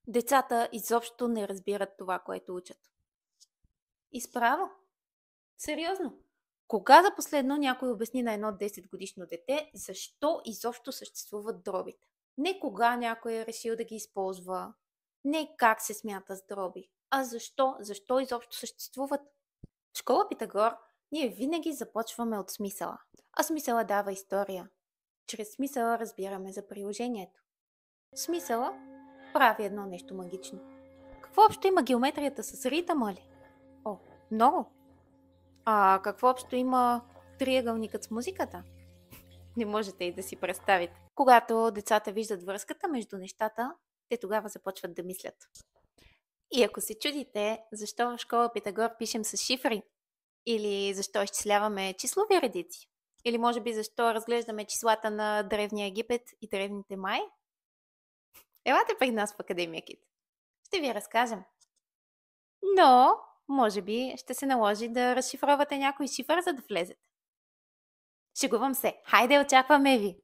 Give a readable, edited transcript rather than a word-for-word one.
Децата изобщо не разбират това, което учат. И справо. Сериозно. Кога за последно някой обясни на едно 10-годишно дете защо изобщо съществуват дробите? Не кога някой е решил да ги използва, не как се смята с дроби, а защо изобщо съществуват. В школа Питагор ние винаги започваме от смисъла, а смисъла дава история. Чрез смисъла разбираме за приложението. Смисъла прави едно нещо магично. Какво общо има геометрията с ритъма ли? О, много! А какво общо има триъгълникът с музиката? Не можете и да си представите. Когато децата виждат връзката между нещата, те тогава започват да мислят. И ако се чудите защо в школа Питагор пишем с шифри, или защо изчисляваме числови редици, или може би защо разглеждаме числата на Древния Египет и древните май, елате при нас в Академия Кит. Ще ви разкажем. Но, може би, ще се наложи да разшифровате някой шифър, за да влезете. Шегувам се. Хайде, очакваме ви!